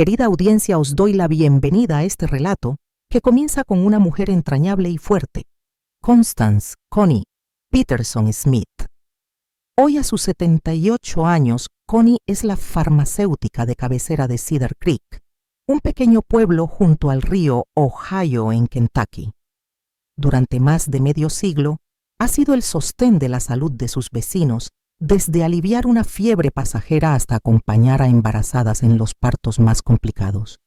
Querida audiencia, os doy la bienvenida a este relato que comienza con una mujer entrañable y fuerte, Constance Connie Peterson Smith. Hoy a sus 78 años, Connie es la farmacéutica de cabecera de Cedar Creek, un pequeño pueblo junto al río Ohio en Kentucky. Durante más de medio siglo, ha sido el sostén de la salud de sus vecinos, desde aliviar una fiebre pasajera hasta acompañar a embarazadas en los partos más complicados.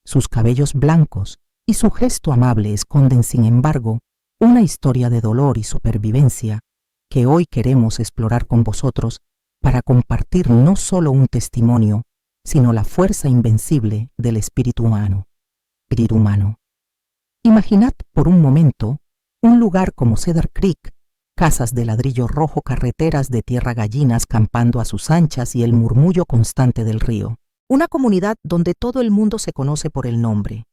Sus cabellos blancos y su gesto amable esconden, sin embargo, una historia de dolor y supervivencia que hoy queremos explorar con vosotros para compartir no solo un testimonio, sino la fuerza invencible del espíritu humano. Imaginad por un momento un lugar como Cedar Creek, casas de ladrillo rojo, carreteras de tierra gallinas campando a sus anchas y el murmullo constante del río. Una comunidad donde todo el mundo se conoce por el nombre,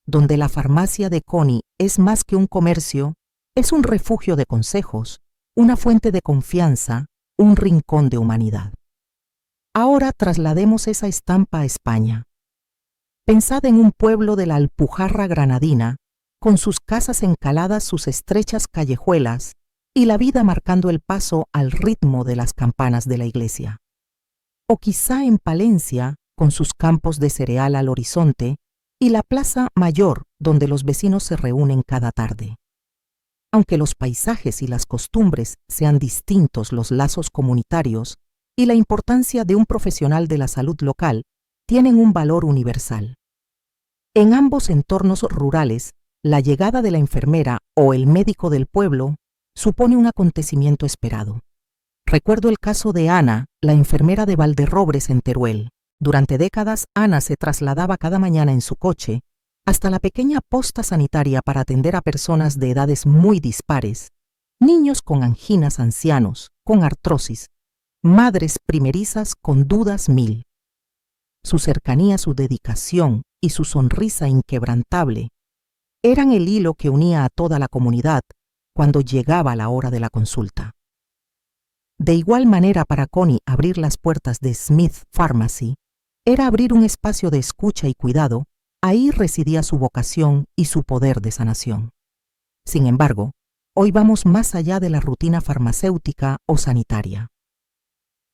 donde la farmacia de Connie es más que un comercio, es un refugio de consejos, una fuente de confianza, un rincón de humanidad. Ahora traslademos esa estampa a España. Pensad en un pueblo de la Alpujarra granadina, con sus casas encaladas, sus estrechas callejuelas, y la vida marcando el paso al ritmo de las campanas de la iglesia. O quizá en Palencia, con sus campos de cereal al horizonte, y la plaza mayor donde los vecinos se reúnen cada tarde. Aunque los paisajes y las costumbres sean distintos, los lazos comunitarios y la importancia de un profesional de la salud local tienen un valor universal. En ambos entornos rurales, la llegada de la enfermera o el médico del pueblo supone un acontecimiento esperado. Recuerdo el caso de Ana, la enfermera de Valderrobres en Teruel. Durante décadas, Ana se trasladaba cada mañana en su coche hasta la pequeña posta sanitaria para atender a personas de edades muy dispares, niños con anginas, ancianos con artrosis, madres primerizas con dudas mil. Su cercanía, su dedicación y su sonrisa inquebrantable eran el hilo que unía a toda la comunidad cuando llegaba la hora de la consulta. De igual manera, para Connie, abrir las puertas de Smith Pharmacy era abrir un espacio de escucha y cuidado. Ahí residía su vocación y su poder de sanación. Sin embargo, hoy vamos más allá de la rutina farmacéutica o sanitaria.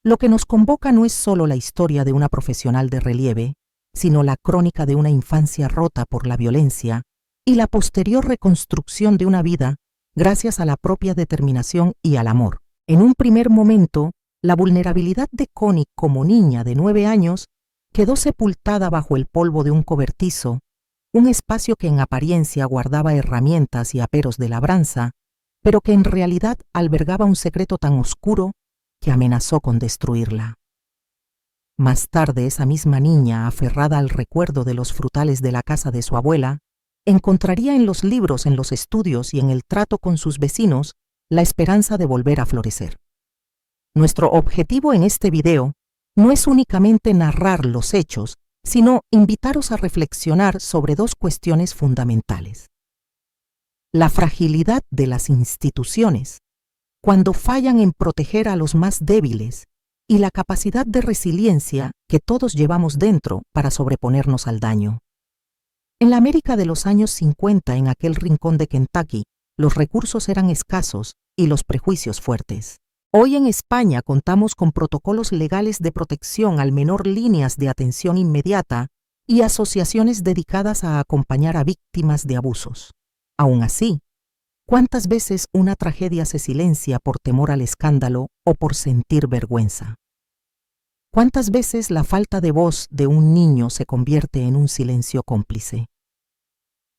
Lo que nos convoca no es solo la historia de una profesional de relieve, sino la crónica de una infancia rota por la violencia y la posterior reconstrucción de una vida gracias a la propia determinación y al amor. En un primer momento, la vulnerabilidad de Connie como niña de 9 años quedó sepultada bajo el polvo de un cobertizo, un espacio que en apariencia guardaba herramientas y aperos de labranza, pero que en realidad albergaba un secreto tan oscuro que amenazó con destruirla. Más tarde, esa misma niña, aferrada al recuerdo de los frutales de la casa de su abuela, encontraría en los libros, en los estudios y en el trato con sus vecinos la esperanza de volver a florecer. Nuestro objetivo en este video no es únicamente narrar los hechos, sino invitaros a reflexionar sobre dos cuestiones fundamentales. La fragilidad de las instituciones, cuando fallan en proteger a los más débiles, y la capacidad de resiliencia que todos llevamos dentro para sobreponernos al daño. En la América de los años 50, en aquel rincón de Kentucky, los recursos eran escasos y los prejuicios fuertes. Hoy en España contamos con protocolos legales de protección al menor, líneas de atención inmediata y asociaciones dedicadas a acompañar a víctimas de abusos. Aún así, ¿cuántas veces una tragedia se silencia por temor al escándalo o por sentir vergüenza? ¿Cuántas veces la falta de voz de un niño se convierte en un silencio cómplice?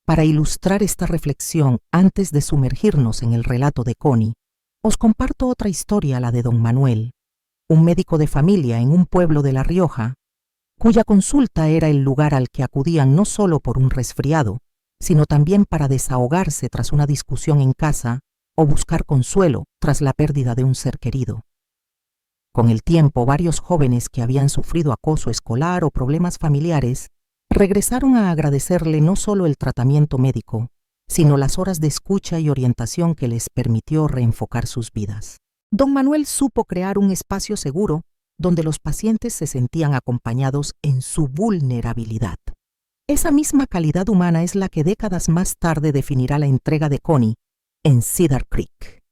Para ilustrar esta reflexión, antes de sumergirnos en el relato de Connie, os comparto otra historia, la de don Manuel, un médico de familia en un pueblo de La Rioja, cuya consulta era el lugar al que acudían no solo por un resfriado, sino también para desahogarse tras una discusión en casa o buscar consuelo tras la pérdida de un ser querido. Con el tiempo, varios jóvenes que habían sufrido acoso escolar o problemas familiares regresaron a agradecerle no solo el tratamiento médico, sino las horas de escucha y orientación que les permitió reenfocar sus vidas. Don Manuel supo crear un espacio seguro donde los pacientes se sentían acompañados en su vulnerabilidad. Esa misma calidad humana es la que décadas más tarde definirá la entrega de Connie en Cedar Creek.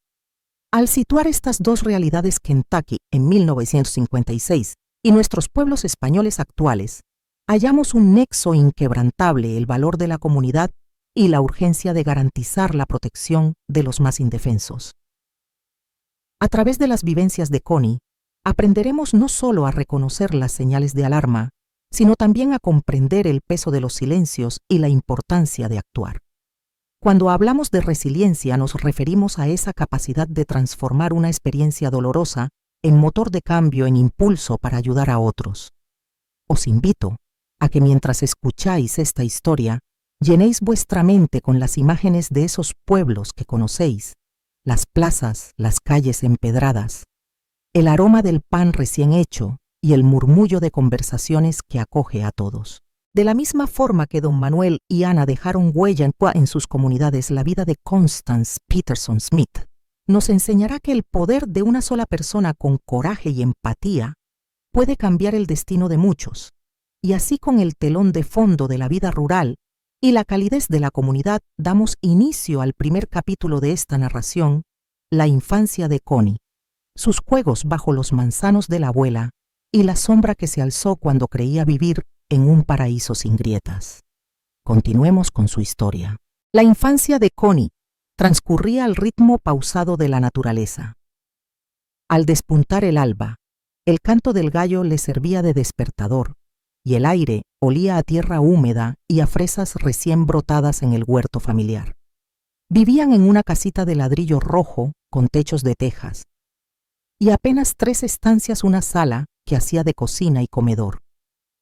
Al situar estas dos realidades, Kentucky en 1956 y nuestros pueblos españoles actuales, hallamos un nexo inquebrantable: el valor de la comunidad y la urgencia de garantizar la protección de los más indefensos. A través de las vivencias de Connie, aprenderemos no solo a reconocer las señales de alarma, sino también a comprender el peso de los silencios y la importancia de actuar. Cuando hablamos de resiliencia, nos referimos a esa capacidad de transformar una experiencia dolorosa en motor de cambio, en impulso para ayudar a otros. Os invito a que mientras escucháis esta historia, llenéis vuestra mente con las imágenes de esos pueblos que conocéis, las plazas, las calles empedradas, el aroma del pan recién hecho y el murmullo de conversaciones que acoge a todos. De la misma forma que don Manuel y Ana dejaron huella en sus comunidades, la vida de Constance Peterson Smith nos enseñará que el poder de una sola persona con coraje y empatía puede cambiar el destino de muchos. Y así, con el telón de fondo de la vida rural y la calidez de la comunidad, damos inicio al primer capítulo de esta narración, la infancia de Connie, sus juegos bajo los manzanos de la abuela y la sombra que se alzó cuando creía vivir en un paraíso sin grietas. Continuemos con su historia. La infancia de Connie transcurría al ritmo pausado de la naturaleza. Al despuntar el alba, el canto del gallo le servía de despertador, y el aire olía a tierra húmeda y a fresas recién brotadas en el huerto familiar. Vivían en una casita de ladrillo rojo con techos de tejas, y apenas 3 estancias, una sala que hacía de cocina y comedor,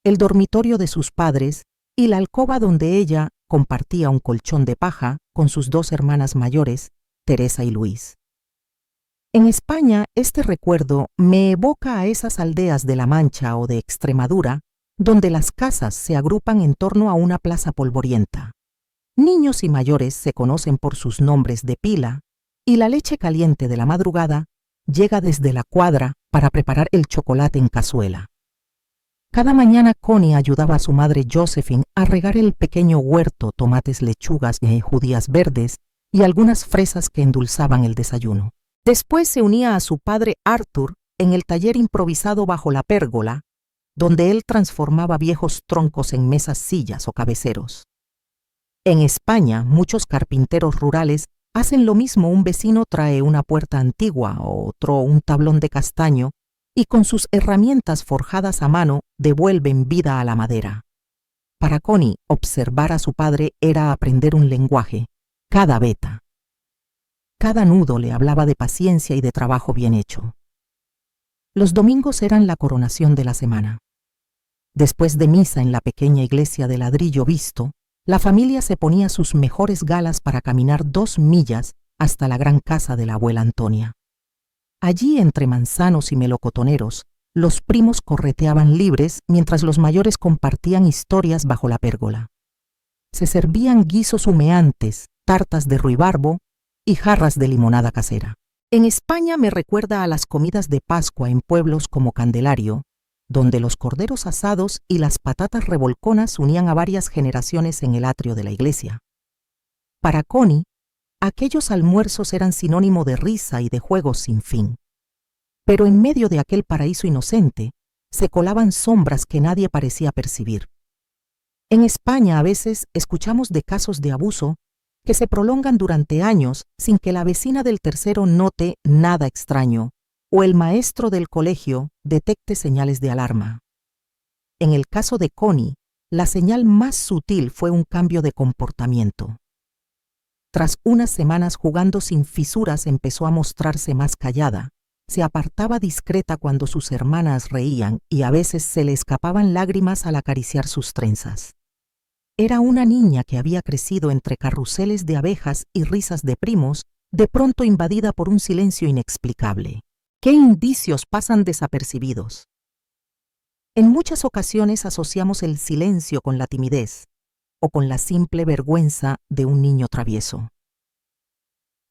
el dormitorio de sus padres y la alcoba donde ella compartía un colchón de paja con sus 2 hermanas mayores, Teresa y Luis. En España, este recuerdo me evoca a esas aldeas de La Mancha o de Extremadura, donde las casas se agrupan en torno a una plaza polvorienta. Niños y mayores se conocen por sus nombres de pila, y la leche caliente de la madrugada llega desde la cuadra para preparar el chocolate en cazuela. Cada mañana Connie ayudaba a su madre Josephine a regar el pequeño huerto, tomates, lechugas, judías verdes y algunas fresas que endulzaban el desayuno. Después se unía a su padre Arthur en el taller improvisado bajo la pérgola, donde él transformaba viejos troncos en mesas, sillas o cabeceros. En España, muchos carpinteros rurales hacen lo mismo. Un vecino trae una puerta antigua, otro un tablón de castaño, y con sus herramientas forjadas a mano devuelven vida a la madera. Para Connie, observar a su padre era aprender un lenguaje, cada veta. Cada nudo le hablaba de paciencia y de trabajo bien hecho. Los domingos eran la coronación de la semana. Después de misa en la pequeña iglesia de ladrillo visto, la familia se ponía sus mejores galas para caminar 2 millas hasta la gran casa de la abuela Antonia. Allí, entre manzanos y melocotoneros, los primos correteaban libres mientras los mayores compartían historias bajo la pérgola. Se servían guisos humeantes, tartas de ruibarbo y jarras de limonada casera. En España me recuerda a las comidas de Pascua en pueblos como Candelario, donde los corderos asados y las patatas revolconas unían a varias generaciones en el atrio de la iglesia. Para Connie, aquellos almuerzos eran sinónimo de risa y de juegos sin fin. Pero en medio de aquel paraíso inocente, se colaban sombras que nadie parecía percibir. En España a veces escuchamos de casos de abuso que se prolongan durante años sin que la vecina del tercero note nada extraño o el maestro del colegio detecte señales de alarma. En el caso de Connie, la señal más sutil fue un cambio de comportamiento. Tras unas semanas jugando sin fisuras, empezó a mostrarse más callada. Se apartaba discreta cuando sus hermanas reían y a veces se le escapaban lágrimas al acariciar sus trenzas. Era una niña que había crecido entre carruseles de abejas y risas de primos, de pronto invadida por un silencio inexplicable. ¿Qué indicios pasan desapercibidos? En muchas ocasiones asociamos el silencio con la timidez o con la simple vergüenza de un niño travieso.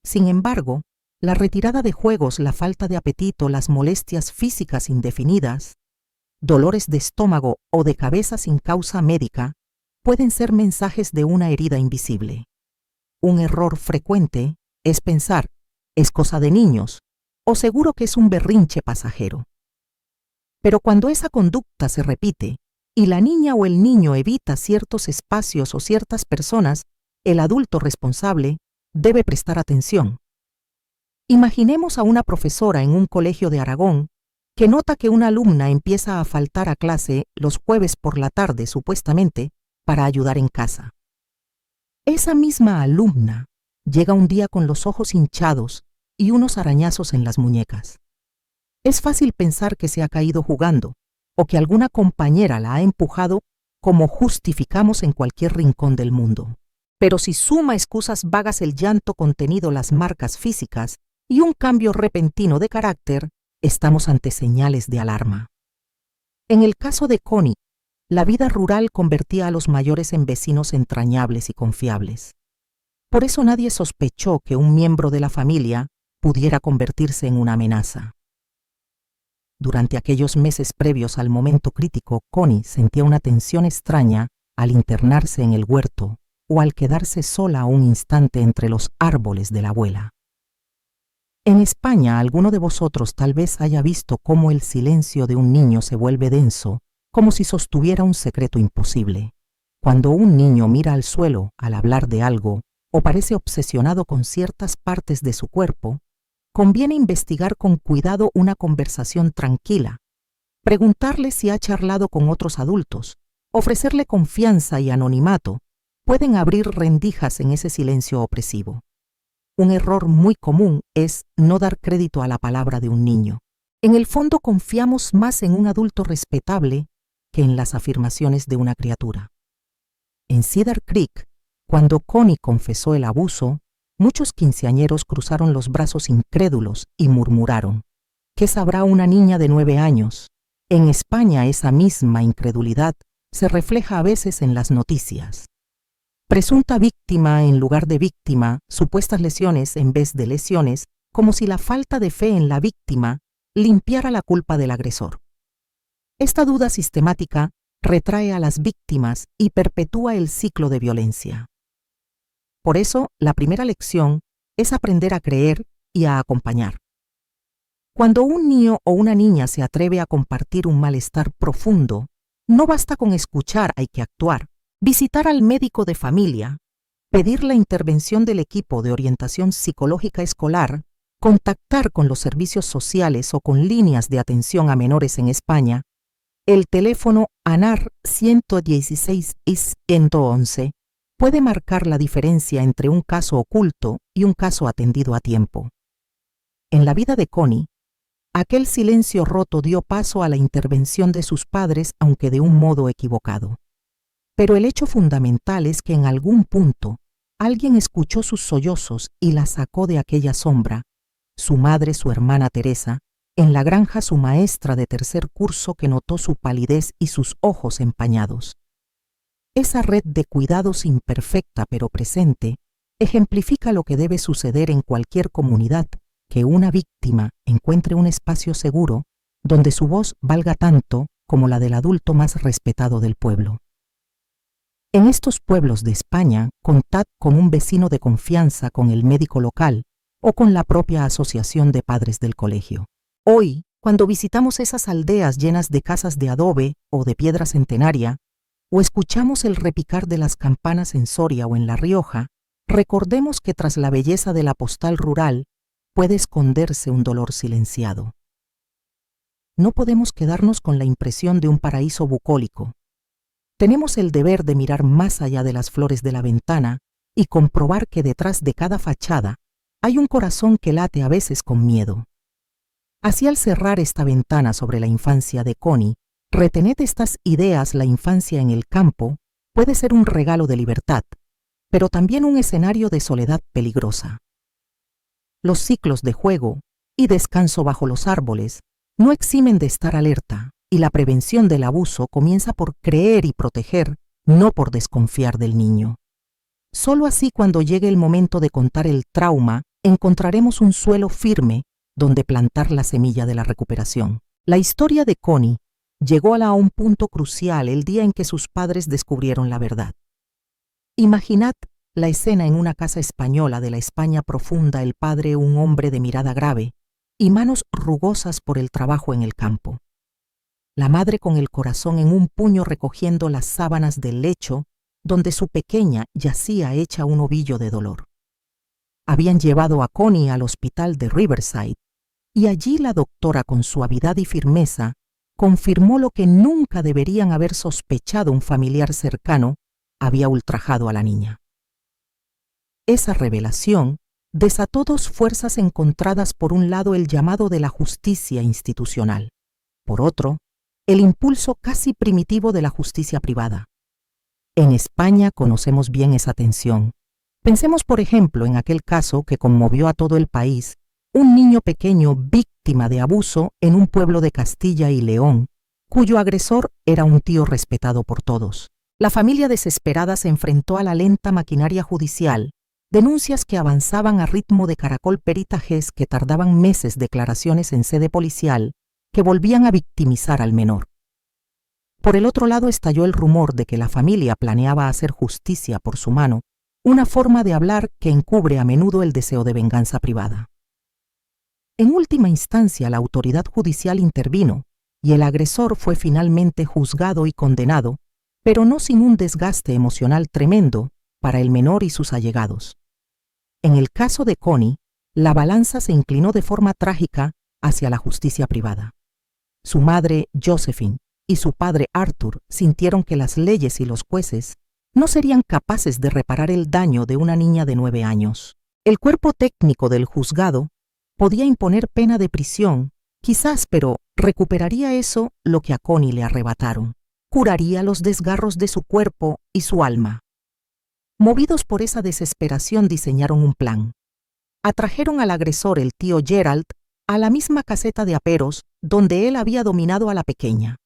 Sin embargo, la retirada de juegos, la falta de apetito, las molestias físicas indefinidas, dolores de estómago o de cabeza sin causa médica pueden ser mensajes de una herida invisible. Un error frecuente es pensar, es cosa de niños, o seguro que es un berrinche pasajero. Pero cuando esa conducta se repite y la niña o el niño evita ciertos espacios o ciertas personas, el adulto responsable debe prestar atención. Imaginemos a una profesora en un colegio de Aragón que nota que una alumna empieza a faltar a clase los jueves por la tarde, supuestamente, para ayudar en casa. Esa misma alumna llega un día con los ojos hinchados y unos arañazos en las muñecas. Es fácil pensar que se ha caído jugando o que alguna compañera la ha empujado, como justificamos en cualquier rincón del mundo. Pero si suma excusas vagas el llanto contenido, las marcas físicas y un cambio repentino de carácter, estamos ante señales de alarma. En el caso de Connie, la vida rural convertía a los mayores en vecinos entrañables y confiables. Por eso nadie sospechó que un miembro de la familia pudiera convertirse en una amenaza. Durante aquellos meses previos al momento crítico, Connie sentía una tensión extraña al internarse en el huerto o al quedarse sola un instante entre los árboles de la abuela. En España, alguno de vosotros tal vez haya visto cómo el silencio de un niño se vuelve denso, como si sostuviera un secreto imposible. Cuando un niño mira al suelo al hablar de algo o parece obsesionado con ciertas partes de su cuerpo, conviene investigar con cuidado una conversación tranquila, preguntarle si ha charlado con otros adultos, ofrecerle confianza y anonimato. Pueden abrir rendijas en ese silencio opresivo. Un error muy común es no dar crédito a la palabra de un niño. En el fondo confiamos más en un adulto respetable que en las afirmaciones de una criatura. En Cedar Creek, cuando Connie confesó el abuso, muchos quinceañeros cruzaron los brazos incrédulos y murmuraron: ¿qué sabrá una niña de 9 años? En España esa misma incredulidad se refleja a veces en las noticias. Presunta víctima en lugar de víctima, supuestas lesiones en vez de lesiones, como si la falta de fe en la víctima limpiara la culpa del agresor. Esta duda sistemática retrae a las víctimas y perpetúa el ciclo de violencia. Por eso, la primera lección es aprender a creer y a acompañar. Cuando un niño o una niña se atreve a compartir un malestar profundo, no basta con escuchar, hay que actuar. Visitar al médico de familia, pedir la intervención del equipo de orientación psicológica escolar, contactar con los servicios sociales o con líneas de atención a menores en España, el teléfono ANAR 116 y 111 puede marcar la diferencia entre un caso oculto y un caso atendido a tiempo. En la vida de Connie, aquel silencio roto dio paso a la intervención de sus padres, aunque de un modo equivocado. Pero el hecho fundamental es que en algún punto alguien escuchó sus sollozos y la sacó de aquella sombra. Su madre, su hermana Teresa, en la granja su maestra de 3er curso que notó su palidez y sus ojos empañados. Esa red de cuidados imperfecta pero presente ejemplifica lo que debe suceder en cualquier comunidad: que una víctima encuentre un espacio seguro donde su voz valga tanto como la del adulto más respetado del pueblo. En estos pueblos de España, contad con un vecino de confianza, con el médico local o con la propia asociación de padres del colegio. Hoy, cuando visitamos esas aldeas llenas de casas de adobe o de piedra centenaria, o escuchamos el repicar de las campanas en Soria o en La Rioja, recordemos que tras la belleza de la postal rural puede esconderse un dolor silenciado. No podemos quedarnos con la impresión de un paraíso bucólico. Tenemos el deber de mirar más allá de las flores de la ventana y comprobar que detrás de cada fachada hay un corazón que late a veces con miedo. Así, al cerrar esta ventana sobre la infancia de Connie, retened estas ideas: la infancia en el campo puede ser un regalo de libertad, pero también un escenario de soledad peligrosa. Los ciclos de juego y descanso bajo los árboles no eximen de estar alerta, y la prevención del abuso comienza por creer y proteger, no por desconfiar del niño. Solo así, cuando llegue el momento de contar el trauma, encontraremos un suelo firme donde plantar la semilla de la recuperación. La historia de Connie llegó a un punto crucial el día en que sus padres descubrieron la verdad. Imaginad la escena en una casa española de la España profunda, el padre un hombre de mirada grave y manos rugosas por el trabajo en el campo. La madre con el corazón en un puño recogiendo las sábanas del lecho donde su pequeña yacía hecha un ovillo de dolor. Habían llevado a Connie al hospital de Riverside y allí la doctora, con suavidad y firmeza, confirmó lo que nunca deberían haber sospechado un familiar cercano: había ultrajado a la niña. Esa revelación desató dos fuerzas encontradas: por un lado el llamado de la justicia institucional, por otro, el impulso casi primitivo de la justicia privada. En España conocemos bien esa tensión. Pensemos, por ejemplo, en aquel caso que conmovió a todo el país: un niño pequeño víctima de abuso en un pueblo de Castilla y León, cuyo agresor era un tío respetado por todos. La familia desesperada se enfrentó a la lenta maquinaria judicial, denuncias que avanzaban a ritmo de caracol, peritajes que tardaban meses, declaraciones en sede policial que volvían a victimizar al menor. Por el otro lado estalló el rumor de que la familia planeaba hacer justicia por su mano, una forma de hablar que encubre a menudo el deseo de venganza privada. En última instancia, la autoridad judicial intervino y el agresor fue finalmente juzgado y condenado, pero no sin un desgaste emocional tremendo para el menor y sus allegados. En el caso de Connie, la balanza se inclinó de forma trágica hacia la justicia privada. Su madre, Josephine, y su padre, Arthur, sintieron que las leyes y los jueces no serían capaces de reparar el daño de una niña de 9 años. El cuerpo técnico del juzgado podía imponer pena de prisión, quizás, pero ¿recuperaría eso lo que a Connie le arrebataron? ¿Curaría los desgarros de su cuerpo y su alma? Movidos por esa desesperación, diseñaron un plan. Atrajeron al agresor, el tío Gerald, a la misma caseta de aperos donde él había dominado a la pequeña.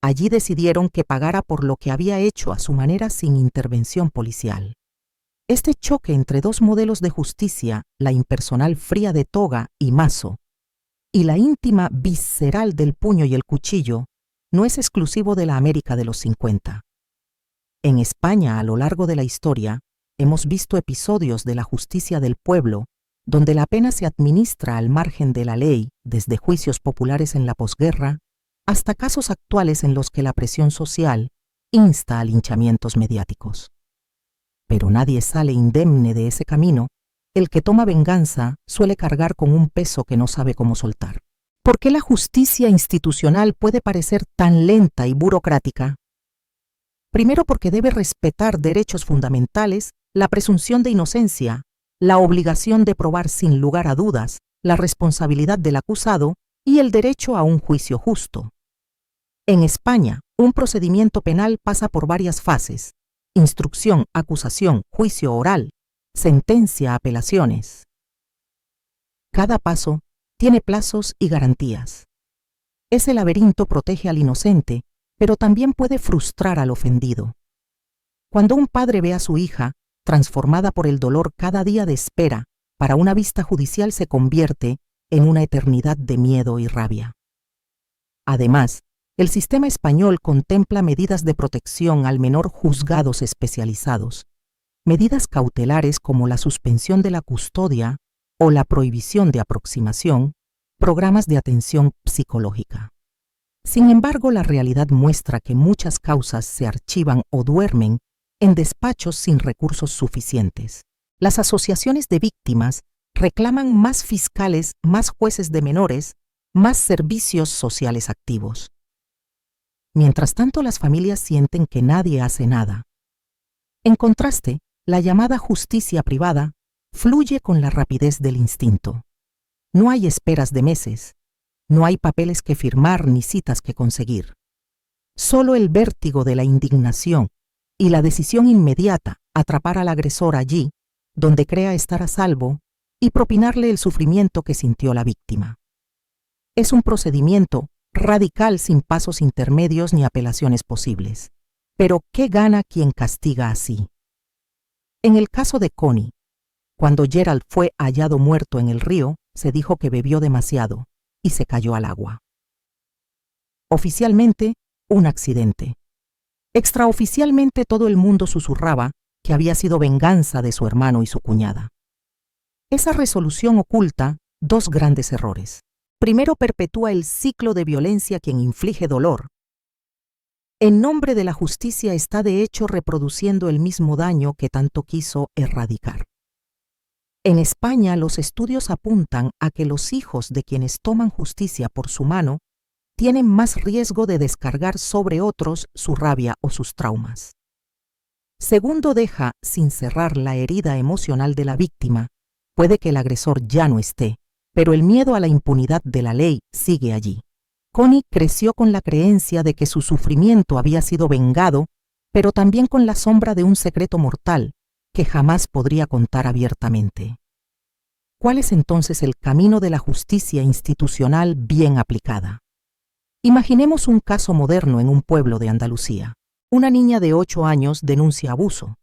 Allí decidieron que pagara por lo que había hecho a su manera, sin intervención policial. Este choque entre dos modelos de justicia, la impersonal fría de toga y mazo, y la íntima visceral del puño y el cuchillo, no es exclusivo de la América de los 50. En España, a lo largo de la historia, hemos visto episodios de la justicia del pueblo, donde la pena se administra al margen de la ley, desde juicios populares en la posguerra hasta casos actuales en los que la presión social insta a linchamientos mediáticos. Pero nadie sale indemne de ese camino. El que toma venganza suele cargar con un peso que no sabe cómo soltar. ¿Por qué la justicia institucional puede parecer tan lenta y burocrática? Primero, porque debe respetar derechos fundamentales, la presunción de inocencia, la obligación de probar sin lugar a dudas, la responsabilidad del acusado y el derecho a un juicio justo. En España, un procedimiento penal pasa por varias fases: instrucción, acusación, juicio oral, sentencia, apelaciones. Cada paso tiene plazos y garantías. Ese laberinto protege al inocente, pero también puede frustrar al ofendido. Cuando un padre ve a su hija transformada por el dolor cada día de espera para una vista judicial, se convierte en una eternidad de miedo y rabia. Además, el sistema español contempla medidas de protección al menor, juzgados especializados, medidas cautelares como la suspensión de la custodia o la prohibición de aproximación, programas de atención psicológica. Sin embargo, la realidad muestra que muchas causas se archivan o duermen en despachos sin recursos suficientes. Las asociaciones de víctimas reclaman más fiscales, más jueces de menores, más servicios sociales activos. Mientras tanto, las familias sienten que nadie hace nada. En contraste, la llamada justicia privada fluye con la rapidez del instinto. No hay esperas de meses, no hay papeles que firmar ni citas que conseguir. Solo el vértigo de la indignación y la decisión inmediata: atrapar al agresor allí donde crea estar a salvo y propinarle el sufrimiento que sintió la víctima. Es un procedimiento radical, sin pasos intermedios ni apelaciones posibles. Pero ¿qué gana quien castiga así? En el caso de Connie, Cuando Gerald fue hallado muerto en el río, se dijo que bebió demasiado y se cayó al agua. Oficialmente, un accidente. Extraoficialmente, todo el mundo susurraba que había sido venganza de su hermano y su cuñada. Esa resolución oculta dos grandes errores. Primero, perpetúa el ciclo de violencia quien inflige dolor. En nombre de la justicia está de hecho reproduciendo el mismo daño que tanto quiso erradicar. En España, los estudios apuntan a que los hijos de quienes toman justicia por su mano tienen más riesgo de descargar sobre otros su rabia o sus traumas. Segundo, deja sin cerrar la herida emocional de la víctima. Puede que el agresor ya no esté, pero el miedo a la impunidad de la ley sigue allí. Connie creció con la creencia de que su sufrimiento había sido vengado, pero también con la sombra de un secreto mortal que jamás podría contar abiertamente. ¿Cuál es entonces el camino de la justicia institucional bien aplicada? Imaginemos un caso moderno en un pueblo de Andalucía. Una niña de 8 años denuncia abuso.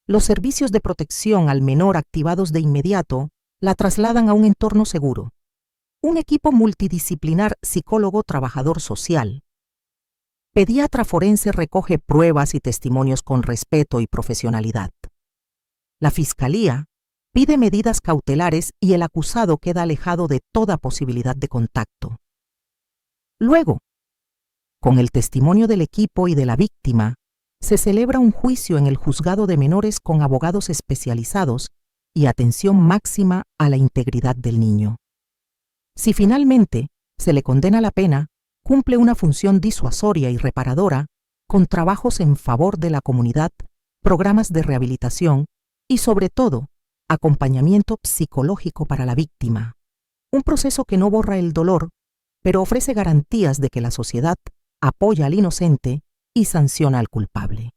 Los servicios de protección al menor activados de inmediato la trasladan a un entorno seguro. Un equipo multidisciplinar, psicólogo, trabajador social. Pediatra forense recoge pruebas y testimonios con respeto y profesionalidad. La fiscalía pide medidas cautelares y el acusado queda alejado de toda posibilidad de contacto. Luego, con el testimonio del equipo y de la víctima, se celebra un juicio en el juzgado de menores con abogados especializados y atención máxima a la integridad del niño. Si finalmente se le condena la pena, cumple una función disuasoria y reparadora con trabajos en favor de la comunidad, programas de rehabilitación y, sobre todo, acompañamiento psicológico para la víctima. Un proceso que no borra el dolor, pero ofrece garantías de que la sociedad apoya al inocente y sanciona al culpable.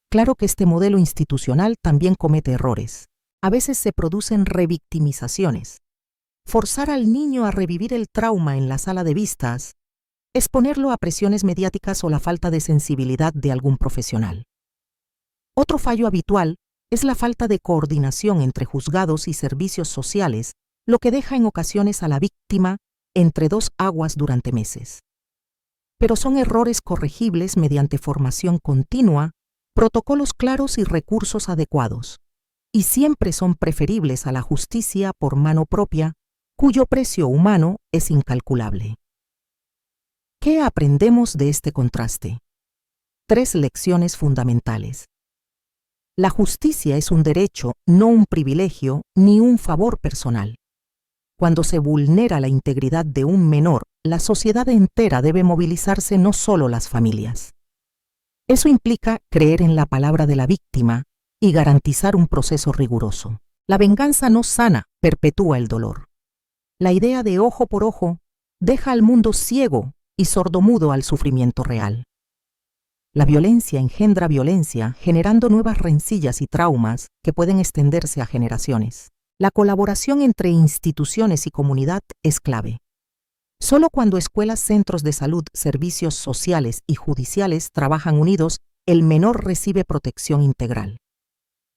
Claro que este modelo institucional también comete errores. A veces se producen revictimizaciones. Forzar al niño a revivir el trauma en la sala de vistas, exponerlo a presiones mediáticas o la falta de sensibilidad de algún profesional. Otro fallo habitual es la falta de coordinación entre juzgados y servicios sociales, lo que deja en ocasiones a la víctima entre dos aguas durante meses. Pero son errores corregibles mediante formación continua, protocolos claros y recursos adecuados, y siempre son preferibles a la justicia por mano propia, cuyo precio humano es incalculable. ¿Qué aprendemos de este contraste? 3 lecciones fundamentales. La justicia es un derecho, no un privilegio ni un favor personal. Cuando se vulnera la integridad de un menor, la sociedad entera debe movilizarse, no solo las familias. Eso implica creer en la palabra de la víctima y garantizar un proceso riguroso. La venganza no sana, perpetúa el dolor. La idea de ojo por ojo deja al mundo ciego y sordomudo al sufrimiento real. La violencia engendra violencia, generando nuevas rencillas y traumas que pueden extenderse a generaciones. La colaboración entre instituciones y comunidad es clave. Solo cuando escuelas, centros de salud, servicios sociales y judiciales trabajan unidos, el menor recibe protección integral.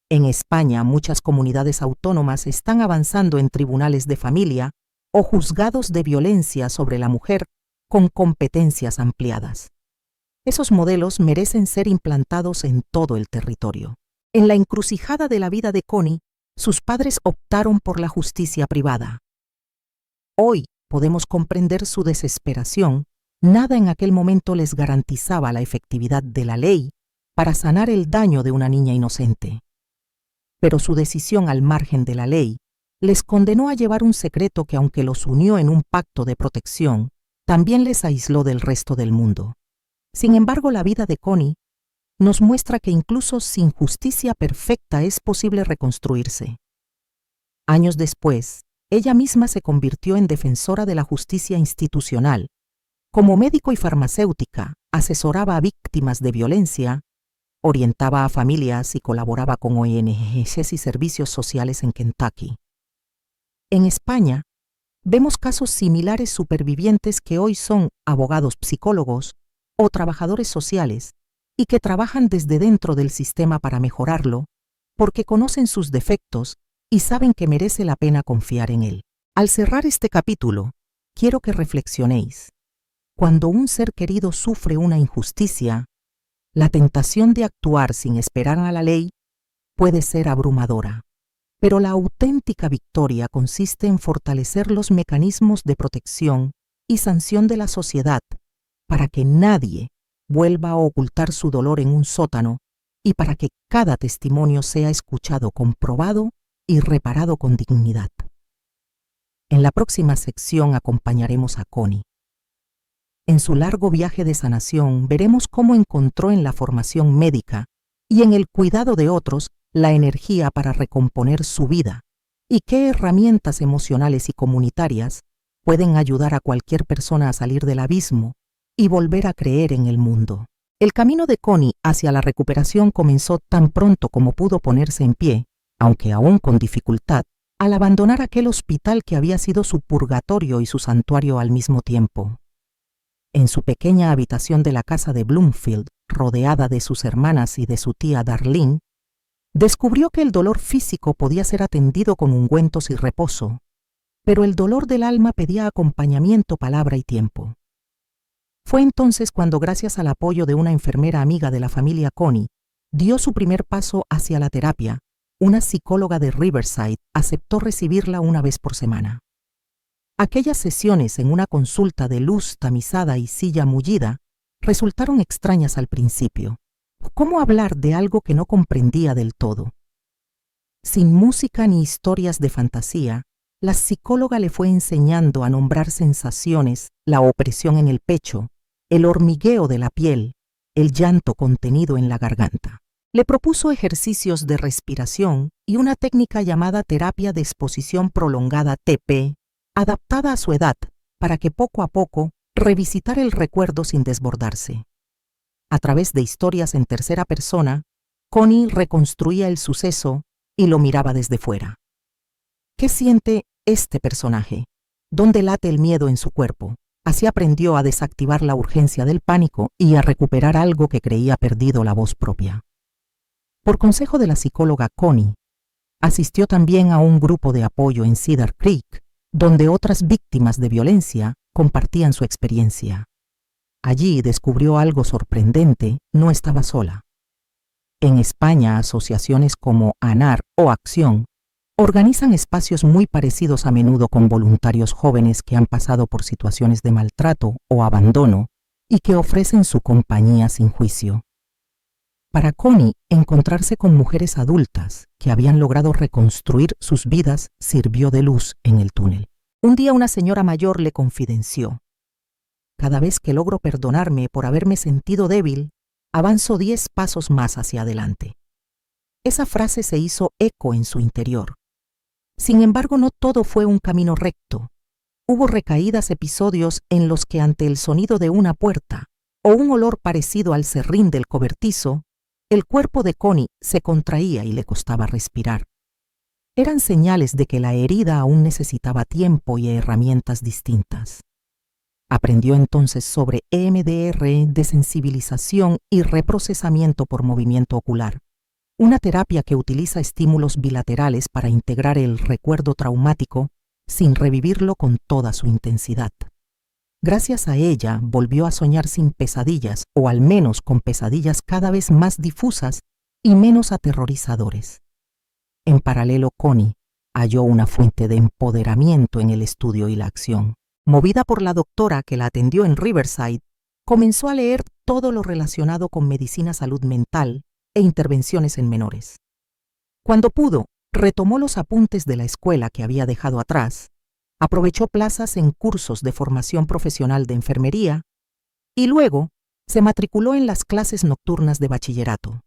En España, muchas comunidades autónomas están avanzando en tribunales de familia o juzgados de violencia sobre la mujer con competencias ampliadas. Esos modelos merecen ser implantados en todo el territorio. En la encrucijada de la vida de Connie, sus padres optaron por la justicia privada. Hoy podemos comprender su desesperación. Nada en aquel momento les garantizaba la efectividad de la ley para sanar el daño de una niña inocente. Pero su decisión al margen de la ley les condenó a llevar un secreto que, aunque los unió en un pacto de protección, también les aisló del resto del mundo. Sin embargo, la vida de Connie nos muestra que incluso sin justicia perfecta es posible reconstruirse. Años después, ella misma se convirtió en defensora de la justicia institucional. Como médico y farmacéutica, asesoraba a víctimas de violencia, orientaba a familias y colaboraba con ONGs y servicios sociales en Kentucky. En España, vemos casos similares supervivientes que hoy son abogados, psicólogos o trabajadores sociales y que trabajan desde dentro del sistema para mejorarlo, porque conocen sus defectos y saben que merece la pena confiar en él. Al cerrar este capítulo, quiero que reflexionéis. Cuando un ser querido sufre una injusticia, la tentación de actuar sin esperar a la ley puede ser abrumadora. Pero la auténtica victoria consiste en fortalecer los mecanismos de protección y sanción de la sociedad para que nadie vuelva a ocultar su dolor en un sótano y para que cada testimonio sea escuchado, comprobado y reparado con dignidad. En la próxima sección acompañaremos a Connie. En su largo viaje de sanación veremos cómo encontró en la formación médica y en el cuidado de otros la energía para recomponer su vida y qué herramientas emocionales y comunitarias pueden ayudar a cualquier persona a salir del abismo y volver a creer en el mundo. El camino de Connie hacia la recuperación comenzó tan pronto como pudo ponerse en pie, aunque aún con dificultad, al abandonar aquel hospital que había sido su purgatorio y su santuario al mismo tiempo. En su pequeña habitación de la casa de Bloomfield, rodeada de sus hermanas y de su tía Darlene, descubrió que el dolor físico podía ser atendido con ungüentos y reposo, pero el dolor del alma pedía acompañamiento, palabra y tiempo. Fue entonces cuando, gracias al apoyo de una enfermera amiga de la familia Connie, dio su primer paso hacia la terapia. Una psicóloga de Riverside aceptó recibirla una vez por semana. Aquellas sesiones en una consulta de luz tamizada y silla mullida resultaron extrañas al principio. ¿Cómo hablar de algo que no comprendía del todo? Sin música ni historias de fantasía, la psicóloga le fue enseñando a nombrar sensaciones, la opresión en el pecho, el hormigueo de la piel, el llanto contenido en la garganta. Le propuso ejercicios de respiración y una técnica llamada terapia de exposición prolongada TP, adaptada a su edad, para que poco a poco revisitara el recuerdo sin desbordarse. A través de historias en tercera persona, Connie reconstruía el suceso y lo miraba desde fuera. ¿Qué siente este personaje? ¿Dónde late el miedo en su cuerpo? Así aprendió a desactivar la urgencia del pánico y a recuperar algo que creía perdido, la voz propia. Por consejo de la psicóloga Connie, asistió también a un grupo de apoyo en Cedar Creek, donde otras víctimas de violencia compartían su experiencia. Allí descubrió algo sorprendente: no estaba sola. En España, asociaciones como ANAR o Acción organizan espacios muy parecidos, a menudo con voluntarios jóvenes que han pasado por situaciones de maltrato o abandono y que ofrecen su compañía sin juicio. Para Connie, encontrarse con mujeres adultas que habían logrado reconstruir sus vidas sirvió de luz en el túnel. Un día una señora mayor le confidenció: cada vez que logro perdonarme por haberme sentido débil, avanzo 10 pasos más hacia adelante. Esa frase se hizo eco en su interior. Sin embargo, no todo fue un camino recto. Hubo recaídas, episodios en los que, ante el sonido de una puerta o un olor parecido al serrín del cobertizo, el cuerpo de Connie se contraía y le costaba respirar. Eran señales de que la herida aún necesitaba tiempo y herramientas distintas. Aprendió entonces sobre EMDR, desensibilización y reprocesamiento por movimiento ocular, una terapia que utiliza estímulos bilaterales para integrar el recuerdo traumático sin revivirlo con toda su intensidad. Gracias a ella volvió a soñar sin pesadillas, o al menos con pesadillas cada vez más difusas y menos aterrorizadores. En paralelo, Connie halló una fuente de empoderamiento en el estudio y la acción. Movida por la doctora que la atendió en Riverside, comenzó a leer todo lo relacionado con medicina, salud mental e intervenciones en menores. Cuando pudo, retomó los apuntes de la escuela que había dejado atrás, aprovechó plazas en cursos de formación profesional de enfermería y luego se matriculó en las clases nocturnas de bachillerato.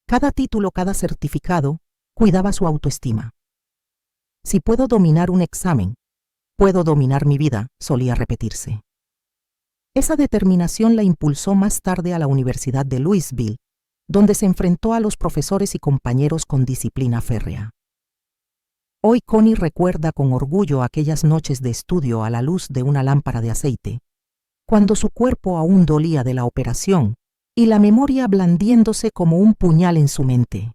Cada título, cada certificado, cuidaba su autoestima. Si puedo dominar un examen, puedo dominar mi vida, solía repetirse. Esa determinación la impulsó más tarde a la Universidad de Louisville, donde se enfrentó a los profesores y compañeros con disciplina férrea. Hoy Connie recuerda con orgullo aquellas noches de estudio a la luz de una lámpara de aceite, cuando su cuerpo aún dolía de la operación y la memoria blandiéndose como un puñal en su mente.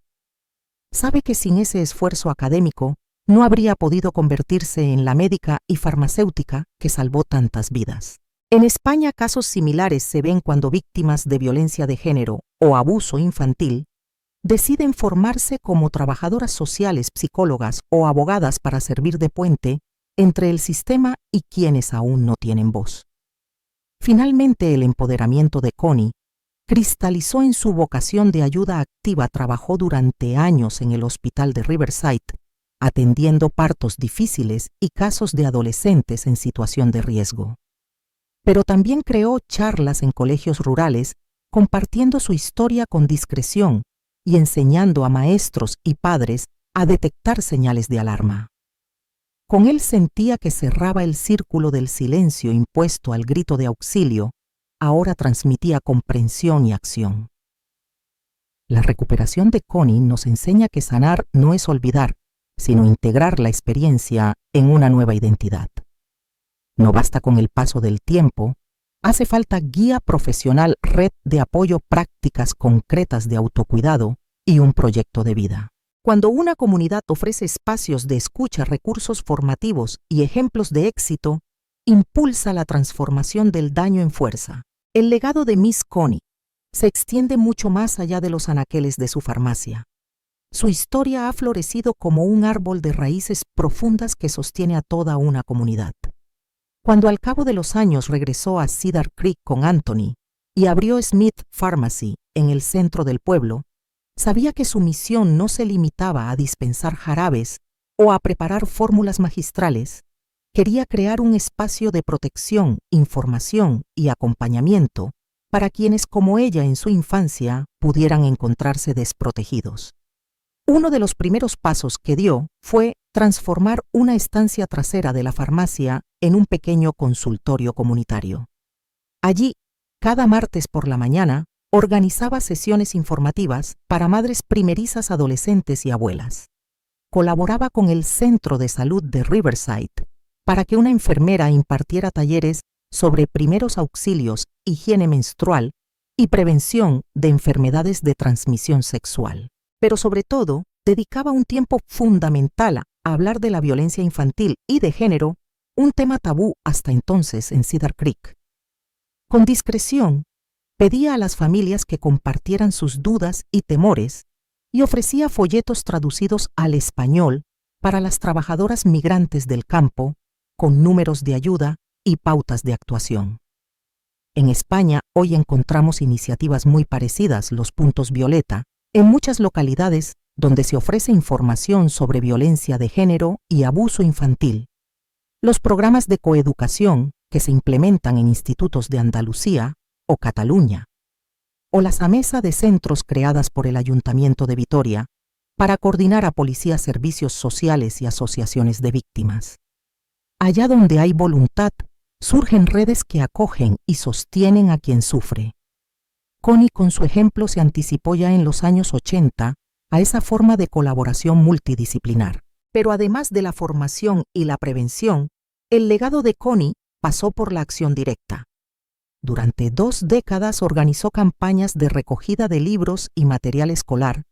sabe que sin ese esfuerzo académico no habría podido convertirse en la médica y farmacéutica que salvó tantas vidas. En España, casos similares se ven cuando víctimas de violencia de género o abuso infantil deciden formarse como trabajadoras sociales, psicólogas o abogadas para servir de puente entre el sistema y quienes aún no tienen voz. Finalmente, el empoderamiento de Connie cristalizó en su vocación de ayuda activa. Trabajó durante años en el hospital de Riverside, atendiendo partos difíciles y casos de adolescentes en situación de riesgo. Pero también creó charlas en colegios rurales, compartiendo su historia con discreción y enseñando a maestros y padres a detectar señales de alarma. Con él sentía que cerraba el círculo del silencio impuesto al grito de auxilio, ahora transmitía comprensión y acción. La recuperación de Connie nos enseña que sanar no es olvidar, sino integrar la experiencia en una nueva identidad. No basta con el paso del tiempo, hace falta guía profesional, red de apoyo, prácticas concretas de autocuidado y un proyecto de vida. Cuando una comunidad ofrece espacios de escucha, recursos formativos y ejemplos de éxito, impulsa la transformación del daño en fuerza. El legado de Miss Connie se extiende mucho más allá de los anaqueles de su farmacia. Su historia ha florecido como un árbol de raíces profundas que sostiene a toda una comunidad. Cuando al cabo de los años regresó a Cedar Creek con Anthony y abrió Smith Pharmacy en el centro del pueblo, sabía que su misión no se limitaba a dispensar jarabes o a preparar fórmulas magistrales. Quería crear un espacio de protección, información y acompañamiento para quienes como ella en su infancia pudieran encontrarse desprotegidos. Uno de los primeros pasos que dio fue transformar una estancia trasera de la farmacia en un pequeño consultorio comunitario. Allí, cada martes por la mañana, organizaba sesiones informativas para madres primerizas, adolescentes y abuelas. Colaboraba con el Centro de Salud de Riverside para que una enfermera impartiera talleres sobre primeros auxilios, higiene menstrual y prevención de enfermedades de transmisión sexual. Pero sobre todo, dedicaba un tiempo fundamental a hablar de la violencia infantil y de género, un tema tabú hasta entonces en Cedar Creek. Con discreción, pedía a las familias que compartieran sus dudas y temores y ofrecía folletos traducidos al español para las trabajadoras migrantes del campo, con números de ayuda y pautas de actuación. En España hoy encontramos iniciativas muy parecidas, los puntos violeta, en muchas localidades donde se ofrece información sobre violencia de género y abuso infantil. Los programas de coeducación que se implementan en institutos de Andalucía o Cataluña, o las AMESA de centros creadas por el Ayuntamiento de Vitoria para coordinar a policías, servicios sociales y asociaciones de víctimas. Allá donde hay voluntad, surgen redes que acogen y sostienen a quien sufre. Connie, con su ejemplo, se anticipó ya en los años 80 a esa forma de colaboración multidisciplinar. Pero además de la formación y la prevención, el legado de Connie pasó por la acción directa. Durante 2 décadas organizó campañas de recogida de libros y material escolar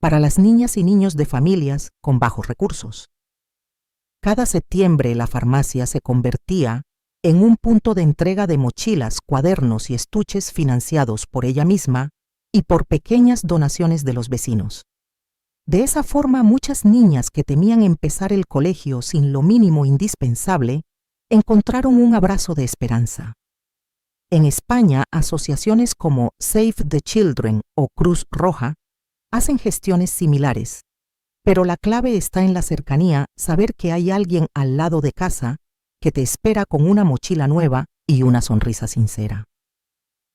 para las niñas y niños de familias con bajos recursos. Cada septiembre la farmacia se convertía en un punto de entrega de mochilas, cuadernos y estuches financiados por ella misma y por pequeñas donaciones de los vecinos. De esa forma, muchas niñas que temían empezar el colegio sin lo mínimo indispensable encontraron un abrazo de esperanza. En España, asociaciones como Save the Children o Cruz Roja hacen gestiones similares, pero la clave está en la cercanía, saber que hay alguien al lado de casa que te espera con una mochila nueva y una sonrisa sincera.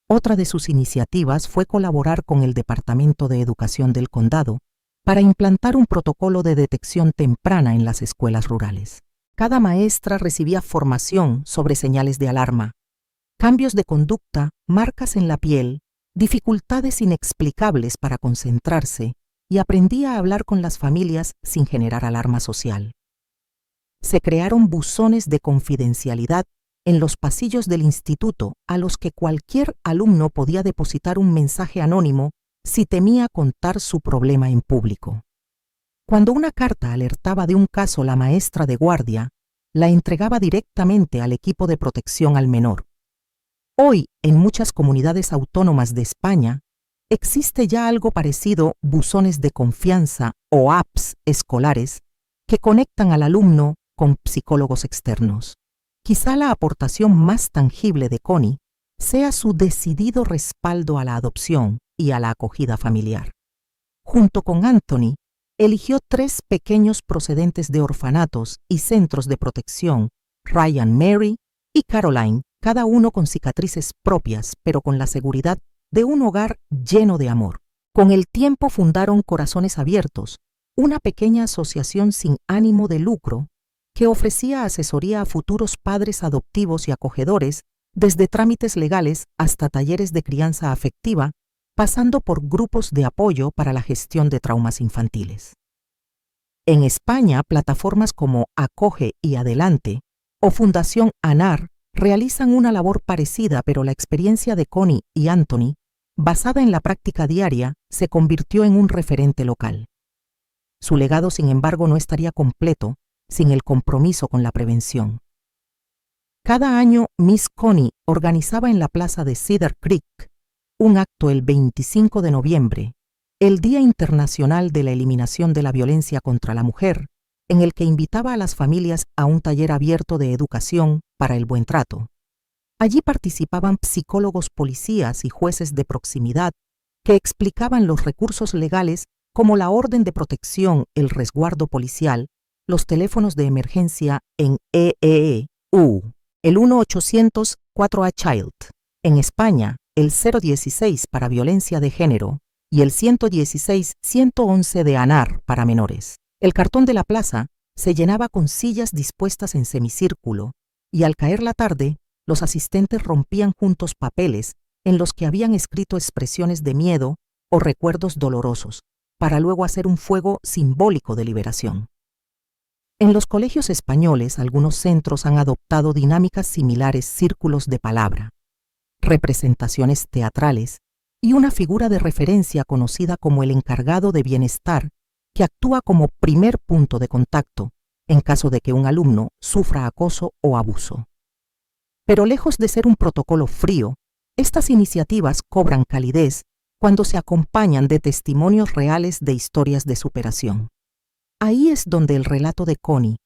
Otra de sus iniciativas fue colaborar con el Departamento de Educación del Condado para implantar un protocolo de detección temprana en las escuelas rurales. Cada maestra recibía formación sobre señales de alarma, cambios de conducta, marcas en la piel, dificultades inexplicables para concentrarse y aprendía a hablar con las familias sin generar alarma social. Se crearon buzones de confidencialidad en los pasillos del instituto a los que cualquier alumno podía depositar un mensaje anónimo si temía contar su problema en público. Cuando una carta alertaba de un caso, la maestra de guardia la entregaba directamente al equipo de protección al menor. Hoy, en muchas comunidades autónomas de España, existe ya algo parecido, buzones de confianza o apps escolares que conectan al alumno con psicólogos externos. Quizá la aportación más tangible de Connie sea su decidido respaldo a la adopción y a la acogida familiar. Junto con Anthony, eligió 3 pequeños procedentes de orfanatos y centros de protección, Ryan Mary y Caroline, cada uno con cicatrices propias, pero con la seguridad de un hogar lleno de amor. Con el tiempo fundaron Corazones Abiertos, una pequeña asociación sin ánimo de lucro que ofrecía asesoría a futuros padres adoptivos y acogedores, desde trámites legales hasta talleres de crianza afectiva, pasando por grupos de apoyo para la gestión de traumas infantiles. En España, plataformas como Acoge y Adelante o Fundación ANAR realizan una labor parecida, pero la experiencia de Connie y Anthony, basada en la práctica diaria, se convirtió en un referente local. Su legado, sin embargo, no estaría completo sin el compromiso con la prevención. Cada año, Miss Connie organizaba en la plaza de Cedar Creek un acto el 25 de noviembre, el Día Internacional de la Eliminación de la Violencia contra la Mujer, en el que invitaba a las familias a un taller abierto de educación para el buen trato. Allí participaban psicólogos, policías y jueces de proximidad que explicaban los recursos legales como la orden de protección, el resguardo policial, los teléfonos de emergencia en EEU, el 1-800-4A-CHILD, en España el 016 para violencia de género y el 116-111 de ANAR para menores. El cartón de la plaza se llenaba con sillas dispuestas en semicírculo y al caer la tarde, los asistentes rompían juntos papeles en los que habían escrito expresiones de miedo o recuerdos dolorosos, para luego hacer un fuego simbólico de liberación. En los colegios españoles, algunos centros han adoptado dinámicas similares, círculos de palabra, representaciones teatrales y una figura de referencia conocida como el encargado de bienestar, que actúa como primer punto de contacto en caso de que un alumno sufra acoso o abuso. Pero lejos de ser un protocolo frío, estas iniciativas cobran calidez cuando se acompañan de testimonios reales de historias de superación. Ahí es donde el relato de Connie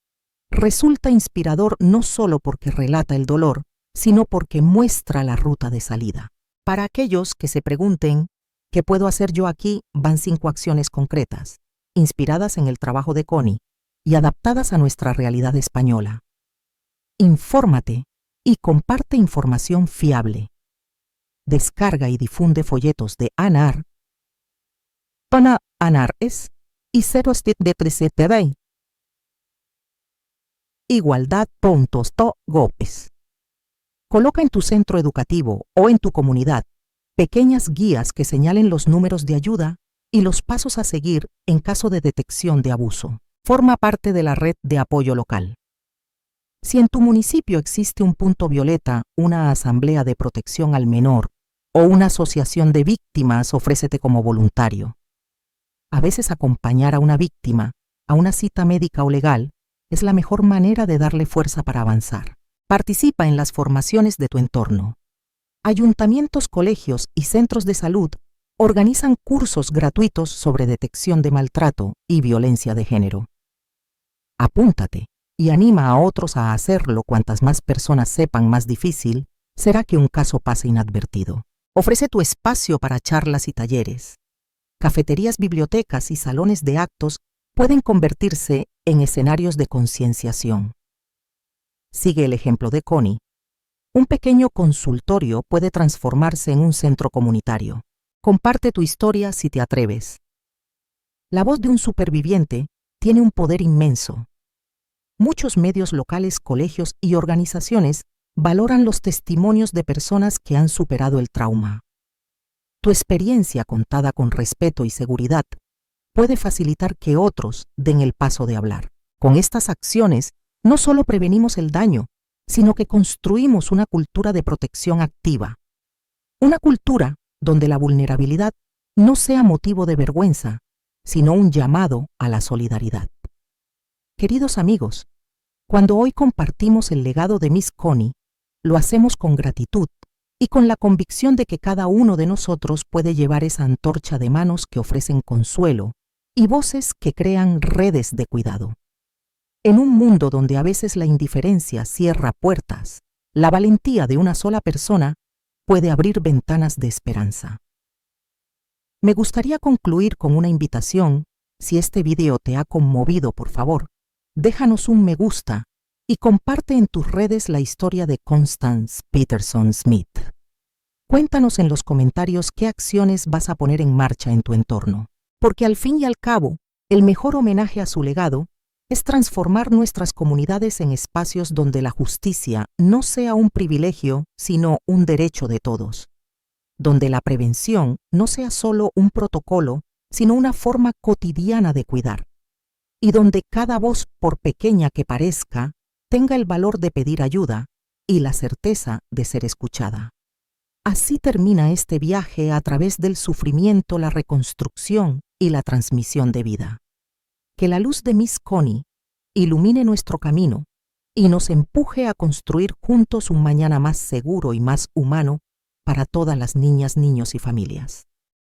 resulta inspirador, no solo porque relata el dolor, sino porque muestra la ruta de salida. Para aquellos que se pregunten, ¿qué puedo hacer yo aquí?, van 5 acciones concretas, inspiradas en el trabajo de Connie y adaptadas a nuestra realidad española. Infórmate y comparte información fiable. Descarga y difunde folletos de ANAR. ANAR es y 0 de 13 TV. Igualdad.sto.gopes. Coloca en tu centro educativo o en tu comunidad pequeñas guías que señalen los números de ayuda y los pasos a seguir en caso de detección de abuso. Forma parte de la red de apoyo local. Si en tu municipio existe un punto violeta, una asamblea de protección al menor o una asociación de víctimas, ofrécete como voluntario. A veces acompañar a una víctima a una cita médica o legal es la mejor manera de darle fuerza para avanzar. Participa en las formaciones de tu entorno. Ayuntamientos, colegios y centros de salud organizan cursos gratuitos sobre detección de maltrato y violencia de género. Apúntate y anima a otros a hacerlo. Cuantas más personas sepan, más difícil será que un caso pase inadvertido. Ofrece tu espacio para charlas y talleres. Cafeterías, bibliotecas y salones de actos pueden convertirse en escenarios de concienciación. Sigue el ejemplo de Connie. Un pequeño consultorio puede transformarse en un centro comunitario. Comparte tu historia si te atreves. La voz de un superviviente tiene un poder inmenso. Muchos medios locales, colegios y organizaciones valoran los testimonios de personas que han superado el trauma. Tu experiencia, contada con respeto y seguridad, puede facilitar que otros den el paso de hablar. Con estas acciones, no solo prevenimos el daño, sino que construimos una cultura de protección activa. Una cultura donde la vulnerabilidad no sea motivo de vergüenza, sino un llamado a la solidaridad. Queridos amigos, cuando hoy compartimos el legado de Miss Connie, lo hacemos con gratitud y con la convicción de que cada uno de nosotros puede llevar esa antorcha de manos que ofrecen consuelo y voces que crean redes de cuidado. En un mundo donde a veces la indiferencia cierra puertas, la valentía de una sola persona puede abrir ventanas de esperanza. Me gustaría concluir con una invitación. Si este video te ha conmovido, por favor, déjanos un me gusta y comparte en tus redes la historia de Constance Peterson Smith. Cuéntanos en los comentarios qué acciones vas a poner en marcha en tu entorno, porque al fin y al cabo, el mejor homenaje a su legado es transformar nuestras comunidades en espacios donde la justicia no sea un privilegio, sino un derecho de todos, donde la prevención no sea solo un protocolo, sino una forma cotidiana de cuidar, y donde cada voz, por pequeña que parezca, tenga el valor de pedir ayuda y la certeza de ser escuchada. Así termina este viaje a través del sufrimiento, la reconstrucción y la transmisión de vida. Que la luz de Miss Connie ilumine nuestro camino y nos empuje a construir juntos un mañana más seguro y más humano para todas las niñas, niños y familias.